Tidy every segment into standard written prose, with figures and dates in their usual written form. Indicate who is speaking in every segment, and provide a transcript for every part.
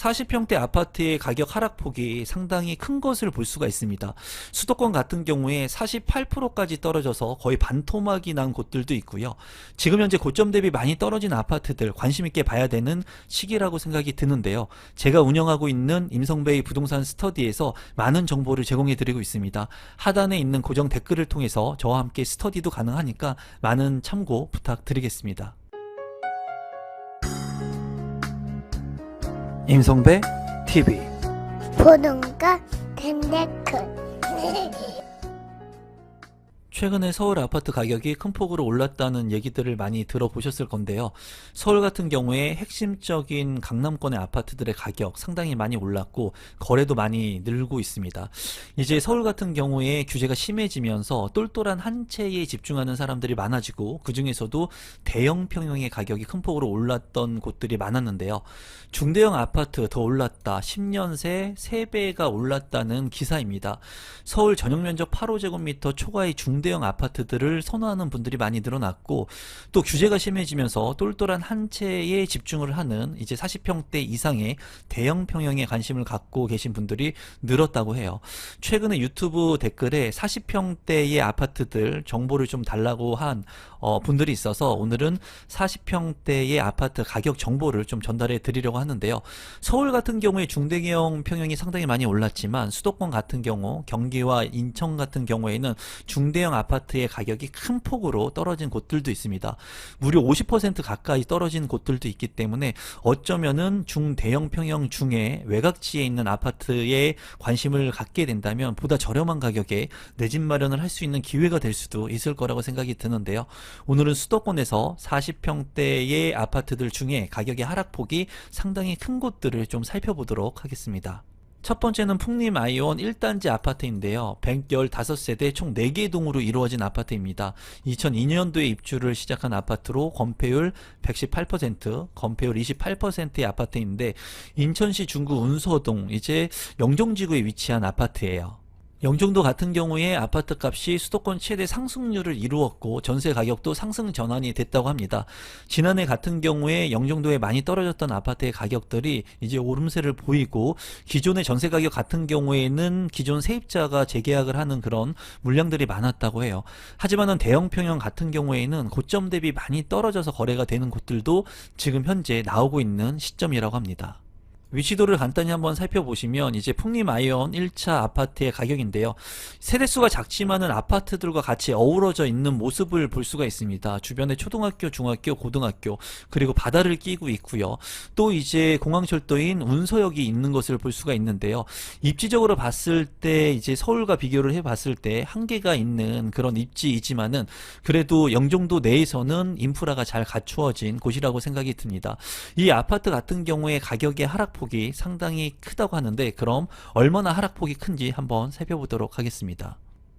Speaker 1: 40평대 아파트의 가격 하락폭이 상당히 큰 것을 볼 수가 있습니다. 수도권 같은 경우에 48%까지 떨어져서 거의 반토막이 난 곳들도 있고요. 지금 현재 고점 대비 많이 떨어진 아파트들 관심 있게 봐야 되는 시기라고 생각이 드는데요. 제가 운영하고 있는 임성베이 부동산 스터디에서 많은 정보를 제공해 드리고 있습니다. 하단에 있는 고정 댓글을 통해서 저와 함께 스터디도 가능하니까 많은 참고 부탁드리겠습니다. 임성배 TV
Speaker 2: 보는가 덴데크
Speaker 1: 최근에 서울 아파트 가격이 큰 폭으로 올랐다는 얘기들을 많이 들어보셨을 건데요. 서울 같은 경우에 핵심적인 강남권의 아파트들의 가격 상당히 많이 올랐고 거래도 많이 늘고 있습니다. 이제 서울 같은 경우에 규제가 심해지면서 똘똘한 한 채에 집중하는 사람들이 많아지고 그 중에서도 대형 평형의 가격이 큰 폭으로 올랐던 곳들이 많았는데요. 중대형 아파트 더 올랐다. 10년 새 3배가 올랐다는 기사입니다. 서울 전용면적 8호제곱미터 초과의 중대형 아파트들을 선호하는 분들이 많이 늘어났고 또 규제가 심해지면서 똘똘한 한 채에 집중을 하는 이제 40평대 이상의 대형 평형에 관심을 갖고 계신 분들이 늘었다고 해요. 최근에 유튜브 댓글에 40평대의 아파트들 정보를 좀 달라고 한 분들이 있어서 오늘은 40평대의 아파트 가격 정보를 좀 전달해 드리려고 하는데요. 서울 같은 경우에 중대형 평형이 상당히 많이 올랐지만 수도권 같은 경우 경기와 인천 같은 경우에는 중대형 아파트의 가격이 큰 폭으로 떨어진 곳들도 있습니다. 무려 50% 가까이 떨어진 곳들도 있기 때문에 어쩌면은 중대형 평형 중에 외곽지에 있는 아파트에 관심을 갖게 된다면 보다 저렴한 가격에 내 집 마련을 할 수 있는 기회가 될 수도 있을 거라고 생각이 드는데요. 오늘은 수도권에서 40평대의 아파트들 중에 가격의 하락폭이 상당히 큰 곳들을 좀 살펴보도록 하겠습니다. 첫 번째는 풍림 아이온 1단지 아파트인데요. 115세대 총 4개 동으로 이루어진 아파트입니다. 2002년도에 입주를 시작한 아파트로 건폐율 118%, 건폐율 28%의 아파트인데 인천시 중구 운서동 이제 영종지구에 위치한 아파트예요. 영종도 같은 경우에 아파트 값이 수도권 최대 상승률을 이루었고 전세 가격도 상승 전환이 됐다고 합니다. 지난해 같은 경우에 영종도에 많이 떨어졌던 아파트의 가격들이 이제 오름세를 보이고 기존의 전세 가격 같은 경우에는 기존 세입자가 재계약을 하는 그런 물량들이 많았다고 해요. 하지만은 대형 평형 같은 경우에는 고점 대비 많이 떨어져서 거래가 되는 곳들도 지금 현재 나오고 있는 시점이라고 합니다. 위치도를 간단히 한번 살펴보시면 이제 풍림 아이온 1차 아파트의 가격인데요. 세대수가 작지만은 아파트들과 같이 어우러져 있는 모습을 볼 수가 있습니다. 주변에 초등학교, 중학교, 고등학교 그리고 바다를 끼고 있고요. 또 이제 공항철도인 운서역이 있는 것을 볼 수가 있는데요. 입지적으로 봤을 때 이제 서울과 비교를 해봤을 때 한계가 있는 그런 입지이지만은 그래도 영종도 내에서는 인프라가 잘 갖추어진 곳이라고 생각이 듭니다. 이 아파트 같은 경우에 가격의 하락폭이 상당히 크다고 하는데 그럼 얼마나 하락폭이 큰지 한번 살펴보도록 하겠습니다.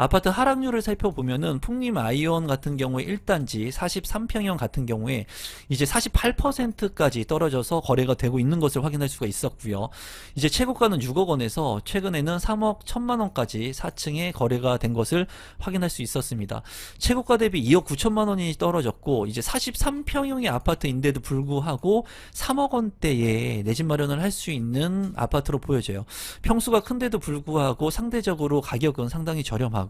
Speaker 1: 아파트 하락률을 살펴보면은 풍림 아이온 같은 경우에 1단지 43평형 같은 경우에 이제 48%까지 떨어져서 거래가 되고 있는 것을 확인할 수가 있었고요. 이제 최고가는 6억 원에서 최근에는 3억 1천만 원까지 4층에 거래가 된 것을 확인할 수 있었습니다. 최고가 대비 2억 9천만 원이 떨어졌고 이제 43평형의 아파트인데도 불구하고 3억 원대에 내 집 마련을 할 수 있는 아파트로 보여져요. 평수가 큰데도 불구하고 상대적으로 가격은 상당히 저렴하고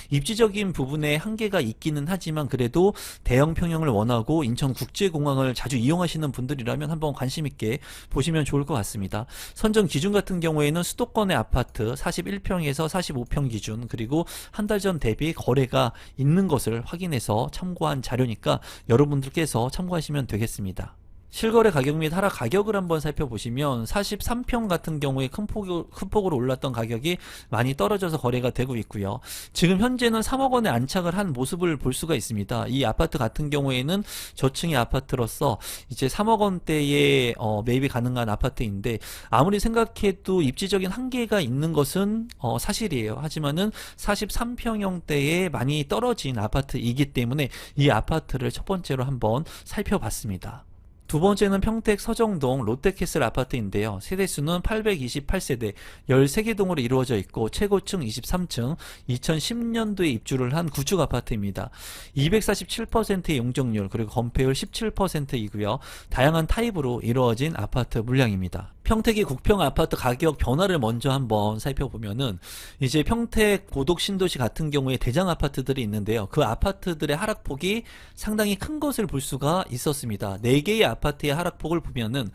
Speaker 1: 입지적인 부분에 한계가 있기는 하지만 그래도 대형 평형을 원하고 인천국제공항을 자주 이용하시는 분들이라면 한번 관심 있게 보시면 좋을 것 같습니다. 선정 기준 같은 경우에는 수도권의 아파트 41평에서 45평 기준 그리고 한 달 전 대비 거래가 있는 것을 확인해서 참고한 자료니까 여러분들께서 참고하시면 되겠습니다. 실거래 가격 및 하락 가격을 한번 살펴보시면 43평 같은 경우에 큰 폭으로 올랐던 가격이 많이 떨어져서 거래가 되고 있고요. 지금 현재는 3억 원에 안착을 한 모습을 볼 수가 있습니다. 이 아파트 같은 경우에는 저층의 아파트로서 이제 3억 원대에 매입이 가능한 아파트인데 아무리 생각해도 입지적인 한계가 있는 것은 사실이에요. 하지만은 43평형대에 많이 떨어진 아파트이기 때문에 이 아파트를 첫 번째로 한번 살펴봤습니다. 두 번째는 평택 서정동 롯데캐슬 아파트인데요. 세대수는 828세대 13개 동으로 이루어져 있고 최고층 23층 2010년도에 입주를 한 구축 아파트입니다. 247%의 용적률 그리고 건폐율 17%이고요. 다양한 타입으로 이루어진 아파트 물량입니다. 평택의 국평 아파트 가격 변화를 먼저 한번 살펴보면은 이제 평택 고독 신도시 같은 경우에 대장 아파트들이 있는데요. 그 아파트들의 하락폭이 상당히 큰 것을 볼 수가 있었습니다. 4개의 아파트의 하락폭을 보면은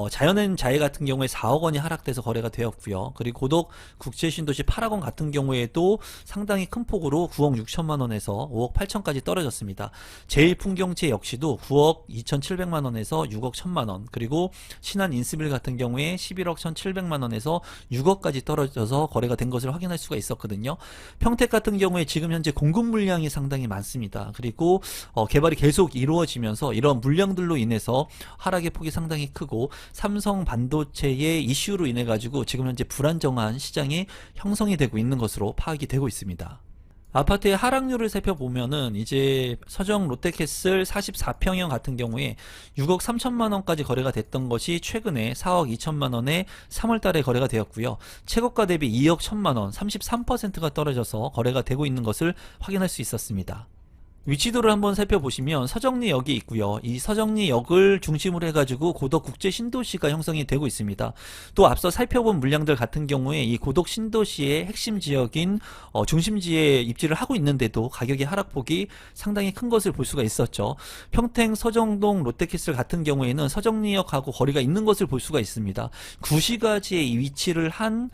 Speaker 1: 자연은 자해 같은 경우에 4억 원이 하락돼서 거래가 되었고요. 그리고 고독 국제 신도시 8억 원 같은 경우에도 상당히 큰 폭으로 9억 6천만 원에서 5억 8천까지 떨어졌습니다. 제일풍경채 역시도 9억 2,700만 원에서 6억 1천만 원, 그리고 신한 인스빌 같은 경우에 11억 1,700만 원에서 6억까지 떨어져서 거래가 된 것을 확인할 수가 있었거든요. 평택 같은 경우에 지금 현재 공급 물량이 상당히 많습니다. 그리고 개발이 계속 이루어지면서 이런 물량들로 인해서 하락의 폭이 상당히 크고, 삼성 반도체의 이슈로 인해 가지고 지금 현재 불안정한 시장이 형성이 되고 있는 것으로 파악이 되고 있습니다. 아파트의 하락률을 살펴보면은 이제 서정 롯데캐슬 44평형 같은 경우에 6억 3천만 원까지 거래가 됐던 것이 최근에 4억 2천만 원에 3월 달에 거래가 되었고요. 최고가 대비 2억 1천만 원, 33%가 떨어져서 거래가 되고 있는 것을 확인할 수 있었습니다. 위치도를 한번 살펴보시면 서정리역이 있고요. 이 서정리역을 중심으로 해가지고 고덕 국제 신도시가 형성이 되고 있습니다. 또 앞서 살펴본 물량들 같은 경우에 이 고덕 신도시의 핵심 지역인 중심지에 입지를 하고 있는데도 가격의 하락폭이 상당히 큰 것을 볼 수가 있었죠. 평택 서정동 롯데캐슬 같은 경우에는 서정리역하고 거리가 있는 것을 볼 수가 있습니다. 구시가지에 위치를 한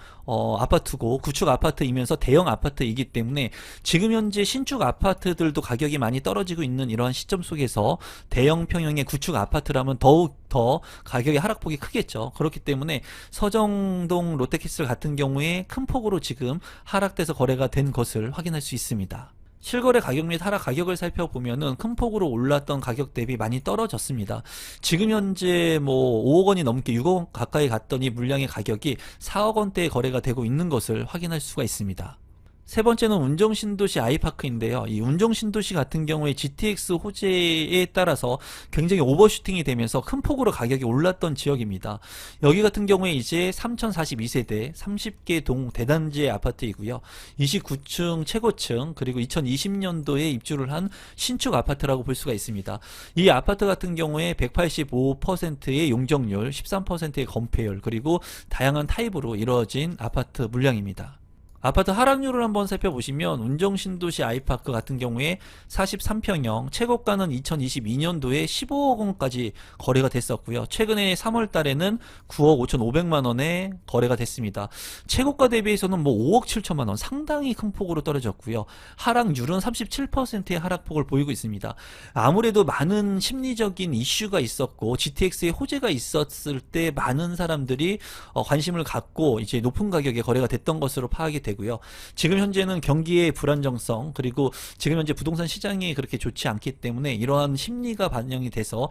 Speaker 1: 아파트고 구축 아파트이면서 대형 아파트이기 때문에 지금 현재 신축 아파트들도 가격이 많이 떨어지고 있는 이러한 시점 속에서 대형 평형의 구축 아파트라면 더욱 더 가격의 하락폭이 크겠죠. 그렇기 때문에 서정동 롯데캐슬 같은 경우에 큰 폭으로 지금 하락돼서 거래가 된 것을 확인할 수 있습니다. 실거래 가격 및 하락 가격을 살펴보면은 큰 폭으로 올랐던 가격 대비 많이 떨어졌습니다. 지금 현재 뭐 5억 원이 넘게 6억 원 가까이 갔던 이 물량의 가격이 4억 원대에 거래가 되고 있는 것을 확인할 수가 있습니다. 세 번째는 운정신도시 아이파크인데요. 이 운정신도시 같은 경우에 GTX 호재에 따라서 굉장히 오버슈팅이 되면서 큰 폭으로 가격이 올랐던 지역입니다. 여기 같은 경우에 이제 3042세대 30개 동 대단지 아파트이고요. 29층 최고층, 그리고 2020년도에 입주를 한 신축 아파트라고 볼 수가 있습니다. 이 아파트 같은 경우에 185%의 용적률, 13%의 건폐율, 그리고 다양한 타입으로 이루어진 아파트 물량입니다. 아파트 하락률을 한번 살펴보시면 운정신도시 아이파크 같은 경우에 43평형 최고가는 2022년도에 15억 원까지 거래가 됐었고요. 최근에 3월 달에는 9억 5,500만 원에 거래가 됐습니다. 최고가 대비해서는 뭐 5억 7천만 원, 상당히 큰 폭으로 떨어졌고요. 하락률은 37%의 하락폭을 보이고 있습니다. 아무래도 많은 심리적인 이슈가 있었고 GTX의 호재가 있었을 때 많은 사람들이 관심을 갖고 이제 높은 가격에 거래가 됐던 것으로 파악이 되고요. 지금 현재는 경기의 불안정성, 그리고 지금 현재 부동산 시장이 그렇게 좋지 않기 때문에 이러한 심리가 반영이 돼서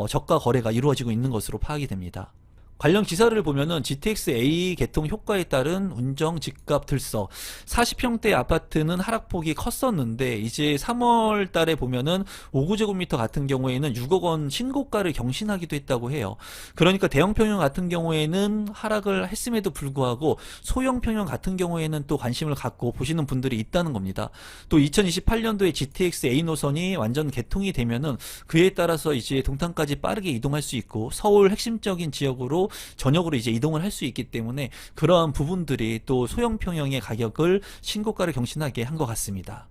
Speaker 1: 저가 거래가 이루어지고 있는 것으로 파악이 됩니다. 관련 기사를 보면은 GTX-A 개통 효과에 따른 운정 집값 들썩, 40평대 아파트는 하락폭이 컸었는데 이제 3월 달에 보면은 5구제곱미터 같은 경우에는 6억 원 신고가를 경신하기도 했다고 해요. 그러니까 대형 평형 같은 경우에는 하락을 했음에도 불구하고 소형 평형 같은 경우에는 또 관심을 갖고 보시는 분들이 있다는 겁니다. 또 2028년도에 GTX-A 노선이 완전 개통이 되면은 그에 따라서 이제 동탄까지 빠르게 이동할 수 있고 서울 핵심적인 지역으로 전역으로 이제 이동을 할 수 있기 때문에 그러한 부분들이 또 소형 평형의 가격을 신고가를 경신하게 한 것 같습니다.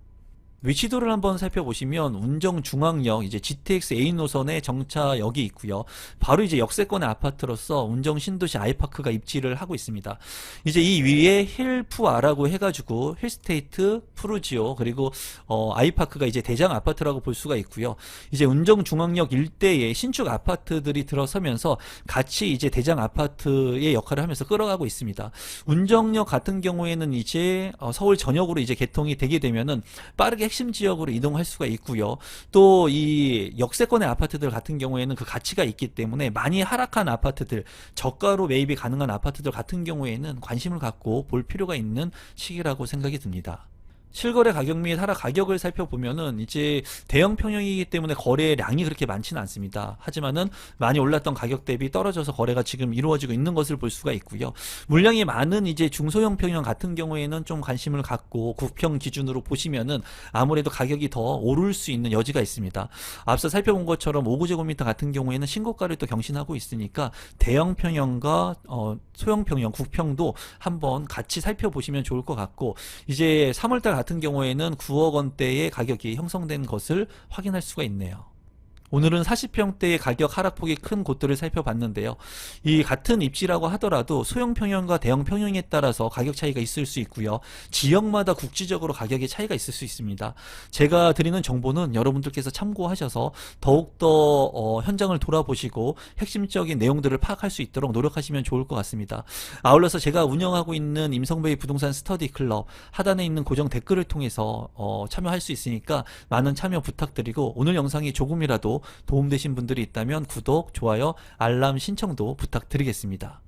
Speaker 1: 위치도를 한번 살펴보시면 운정중앙역 이제 GTX-A 노선의 정차역이 있고요. 바로 이제 역세권의 아파트로서 운정신도시 아이파크가 입지를 하고 있습니다. 이제 이 위에 힐푸아라고 해가지고 힐스테이트, 푸르지오, 그리고 아이파크가 이제 대장 아파트라고 볼 수가 있고요. 이제 운정중앙역 일대에 신축 아파트들이 들어서면서 같이 이제 대장 아파트의 역할을 하면서 끌어가고 있습니다. 운정역 같은 경우에는 이제 서울 전역으로 이제 개통이 되게 되면은 빠르게 핵심 지역으로 이동할 수가 있고요. 또 이 역세권의 아파트들 같은 경우에는 그 가치가 있기 때문에 많이 하락한 아파트들, 저가로 매입이 가능한 아파트들 같은 경우에는 관심을 갖고 볼 필요가 있는 시기라고 생각이 듭니다. 실거래 가격 및 하락 가격을 살펴보면은 이제 대형 평형이기 때문에 거래량이 그렇게 많지는 않습니다. 하지만은 많이 올랐던 가격 대비 떨어져서 거래가 지금 이루어지고 있는 것을 볼 수가 있고요. 물량이 많은 이제 중소형 평형 같은 경우에는 좀 관심을 갖고 국평 기준으로 보시면은 아무래도 가격이 더 오를 수 있는 여지가 있습니다. 앞서 살펴본 것처럼 5구제곱미터 같은 경우에는 신고가를 또 경신하고 있으니까 대형 평형과 소형 평형, 국평도 한번 같이 살펴보시면 좋을 것 같고, 이제 3월달 같은 경우에는 9억 원대의 가격이 형성된 것을 확인할 수가 있네요. 오늘은 40평대의 가격 하락폭이 큰 곳들을 살펴봤는데요. 이 같은 입지라고 하더라도 소형 평형과 대형 평형에 따라서 가격 차이가 있을 수 있고요. 지역마다 국지적으로 가격의 차이가 있을 수 있습니다. 제가 드리는 정보는 여러분들께서 참고하셔서 더욱더 현장을 돌아보시고 핵심적인 내용들을 파악할 수 있도록 노력하시면 좋을 것 같습니다. 아울러서 제가 운영하고 있는 임성배의 부동산 스터디 클럽 하단에 있는 고정 댓글을 통해서 참여할 수 있으니까 많은 참여 부탁드리고, 오늘 영상이 조금이라도 도움되신 분들이 있다면 구독, 좋아요, 알람 신청도 부탁드리겠습니다.